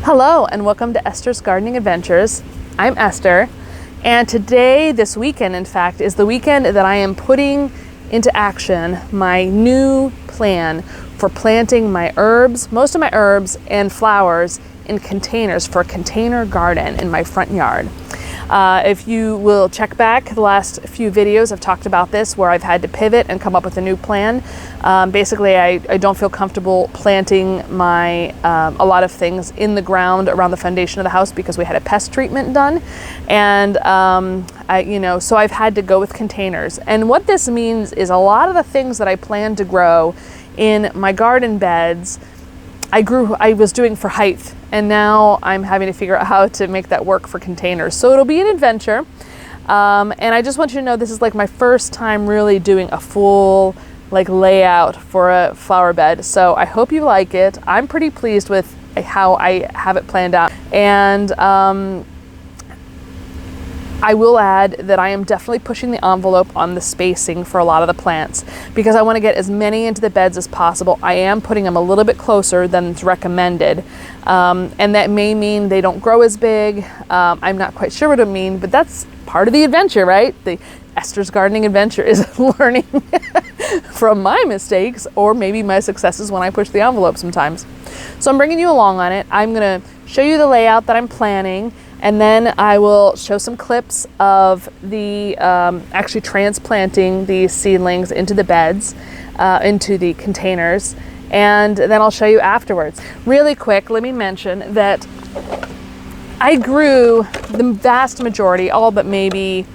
Hello and welcome to Esther's Gardening Adventures. I'm Esther, and today, this weekend in fact, is the weekend that I am putting into action my new plan for planting my herbs, most of my herbs and flowers in containers for a container garden in my front yard. If you will check back the last few videos, I've talked about this where I've had to pivot and come up with a new plan. Basically, I don't feel comfortable planting my a lot of things in the ground around the foundation of the house because we had a pest treatment done, and so I've had to go with containers. And what this means is a lot of the things that I plan to grow in my garden beds, I was doing for height, and now I'm having to figure out how to make that work for containers. So it'll be an adventure. And I just want you to know this is like my first time really doing a full layout for a flower bed. So I hope you like it. I'm pretty pleased with how I have it planned out. And I will add that I am definitely pushing the envelope on the spacing for a lot of the plants because I want to get as many into the beds as possible. I am putting them a little bit closer than it's recommended. And that may mean they don't grow as big. I'm not quite sure what it means, but that's part of the adventure, right? The Esther's Gardening Adventure is learning from my mistakes or maybe my successes when I push the envelope sometimes. So I'm bringing you along on it. I'm going to show you the layout that I'm planning, and then I will show some clips of the actually transplanting these seedlings into the beds, into the containers, and then I'll show you afterwards. Really quick, let me mention that I grew the vast majority, all but maybe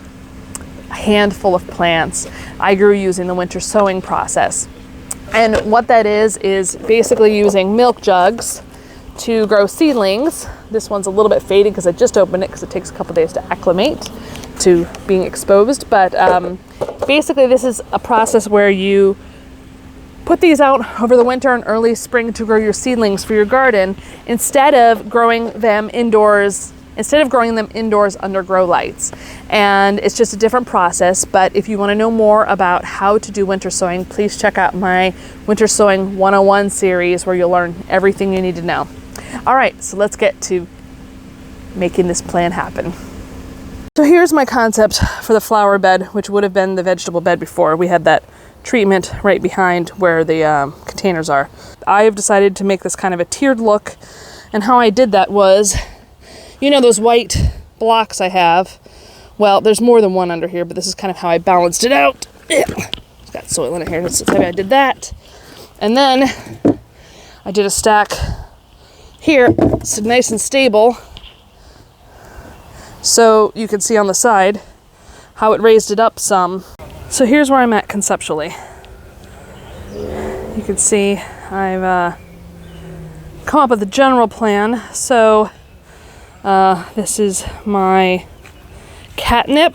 a handful of plants, I grew using the winter sowing process. And what that is basically using milk jugs to grow seedlings. This one's a little bit faded because I just opened it because it takes a couple days to acclimate to being exposed. But basically this is a process where you put these out over the winter and early spring to grow your seedlings for your garden instead of growing them indoors under grow lights. And it's just a different process, but if you want to know more about how to do winter sowing, please check out my Winter Sowing 101 series where you'll learn everything you need to know. All right, so let's get to making this plan happen. So here's my concept for the flower bed, which would have been the vegetable bed before. We had that treatment right behind where the containers are. I have decided to make this kind of a tiered look, and how I did that was, you know those white blocks I have? Well, there's more than one under here, but this is kind of how I balanced it out. It's got soil in it here, so maybe I did that. And then I did a stack here, so nice and stable. So you can see on the side how it raised it up some. So here's where I'm at conceptually. You can see I've come up with a general plan. So this is my catnip.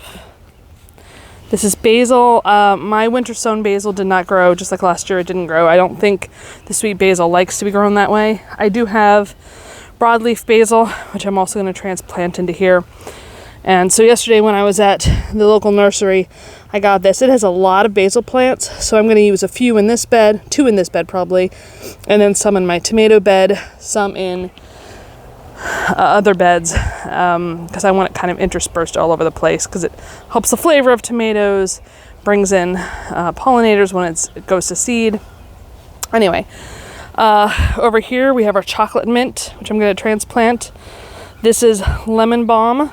This is basil. My winter sown basil did not grow, just like last year it didn't grow. I don't think the sweet basil likes to be grown that way. I do have broadleaf basil, which I'm also going to transplant into here. And so yesterday when I was at the local nursery, I got this. It has a lot of basil plants, so I'm going to use a few in this bed, 2 in this bed probably, and then some in my tomato bed, some in other beds, because I want it kind of interspersed all over the place because it helps the flavor of tomatoes, brings in pollinators when it goes to seed. Anyway, over here we have our chocolate mint, which I'm going to transplant. This is lemon balm.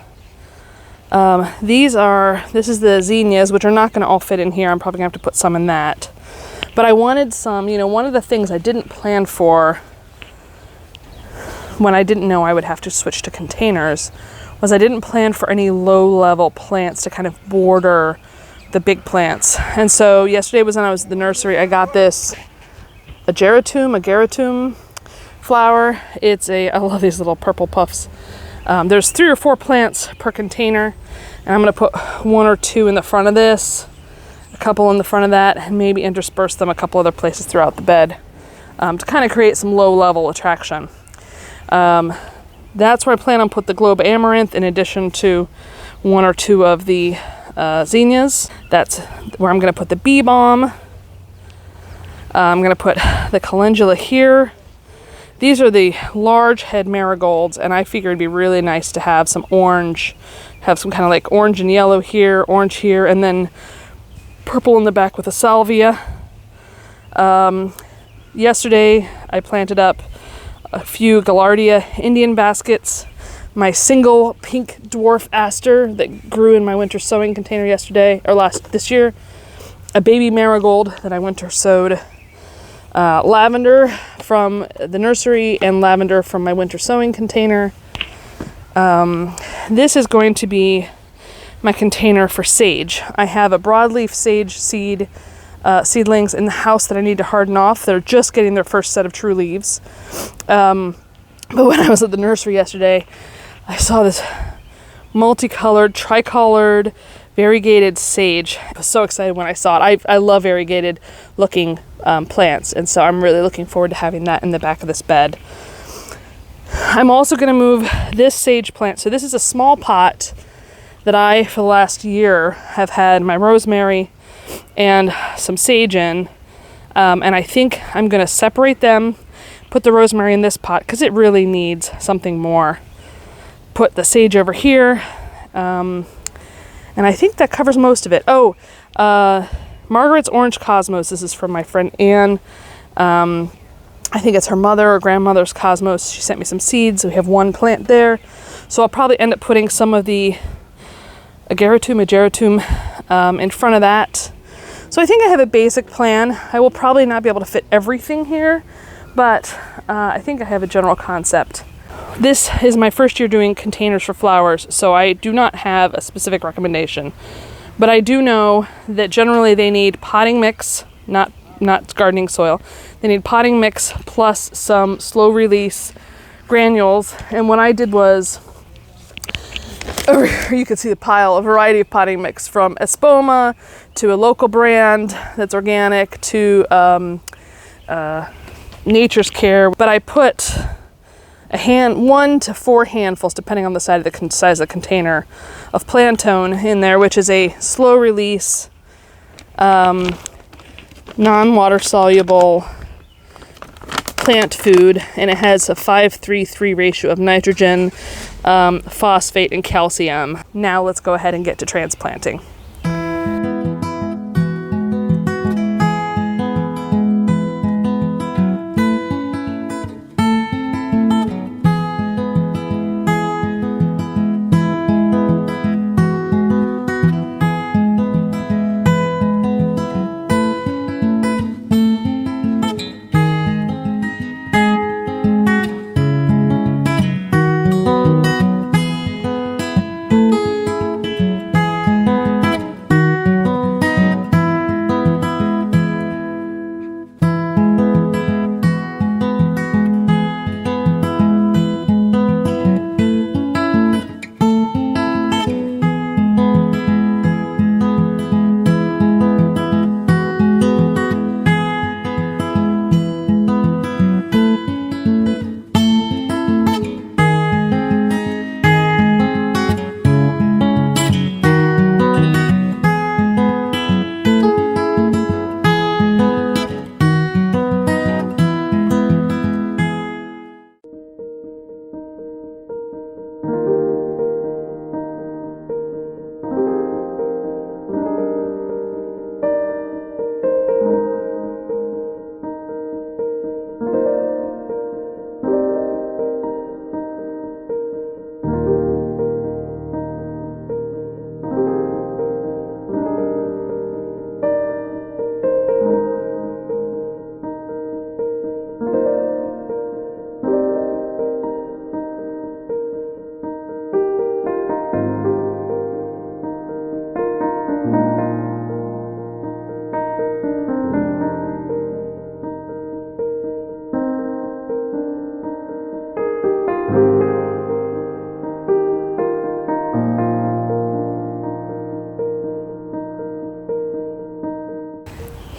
This is the zinnias, which are not going to all fit in here. I'm probably going to have to put some in that. But I wanted some, one of the things I didn't plan for when I didn't know I would have to switch to containers was I didn't plan for any low-level plants to kind of border the big plants. And so yesterday was when I was at the nursery, I got this ageratum flower. I love these little purple puffs. There's 3 or 4 plants per container, and I'm going to put 1 or 2 in the front of this, a couple in the front of that, and maybe intersperse them a couple other places throughout the bed to kind of create some low-level attraction. That's where I plan on put the globe amaranth in addition to 1 or 2 of the zinnias. That's where I'm going to put the bee balm. I'm going to put the calendula here. These are the large head marigolds, and I figured it'd be really nice to have some orange, have some kind of like orange and yellow here, orange here, and then purple in the back with a salvia. Yesterday I planted up a few Gaillardia Indian baskets, my single pink dwarf aster that grew in my winter sowing container yesterday, or this year, a baby marigold that I winter sowed, lavender from the nursery, and lavender from my winter sowing container. This is going to be my container for sage. I have a broadleaf sage seedlings in the house that I need to harden off. They're just getting their first set of true leaves. But when I was at the nursery yesterday, I saw this multicolored, tricolored, variegated sage. I was so excited when I saw it. I love variegated looking plants, and so I'm really looking forward to having that in the back of this bed. I'm also going to move this sage plant. So this is a small pot that I, for the last year, have had my rosemary and some sage in, and I think I'm going to separate them, put the rosemary in this pot because it really needs something more. Put the sage over here, and I think that covers most of it. Margaret's Orange Cosmos. This is from my friend Anne. I think it's her mother or grandmother's cosmos. She sent me some seeds, so we have one plant there. So I'll probably end up putting some of the ageratum in front of that. So I think I have a basic plan. I will probably not be able to fit everything here, but I think I have a general concept. This is my first year doing containers for flowers, so I do not have a specific recommendation. But I do know that generally they need potting mix, not gardening soil. They need potting mix plus some slow release granules. And what I did was, over here you can see the pile, a variety of potting mix, from Espoma to a local brand that's organic to Nature's Care. But I put 1 to 4 handfuls, depending on the size of the container, of Plantone in there, which is a slow release, non-water soluble plant food, and it has a 5:3:3 ratio of nitrogen, phosphate, and calcium. Now let's go ahead and get to transplanting.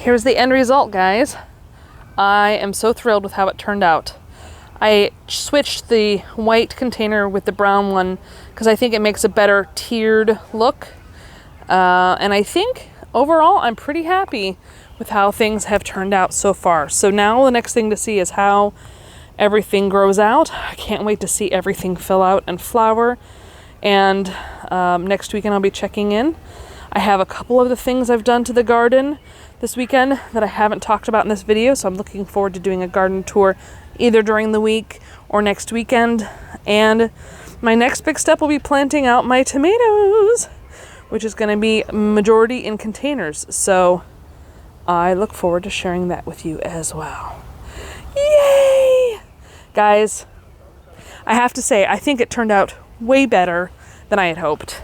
Here's the end result, guys. I am so thrilled with how it turned out. I switched the white container with the brown one because I think it makes a better tiered look. And I think overall I'm pretty happy with how things have turned out so far. So now the next thing to see is how everything grows out. I can't wait to see everything fill out and flower. And next weekend I'll be checking in. I have a couple of the things I've done to the garden this weekend that I haven't talked about in this video, so I'm looking forward to doing a garden tour either during the week or next weekend. And my next big step will be planting out my tomatoes, which is going to be majority in containers. So I look forward to sharing that with you as well. Yay! Guys, I have to say, I think it turned out way better than I had hoped.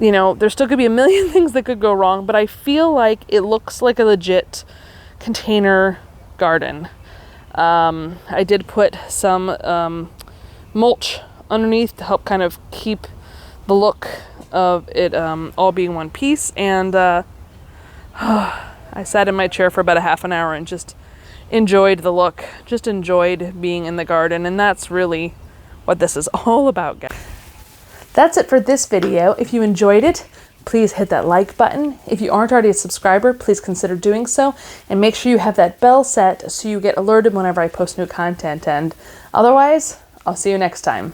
You know, there's still could be a million things that could go wrong, but I feel like it looks like a legit container garden. I did put some mulch underneath to help kind of keep the look of it all being one piece. And I sat in my chair for about a half an hour and just enjoyed the look, just enjoyed being in the garden. And that's really what this is all about, guys. That's it for this video. If you enjoyed it, please hit that like button. If you aren't already a subscriber, please consider doing so. And make sure you have that bell set so you get alerted whenever I post new content. And otherwise, I'll see you next time.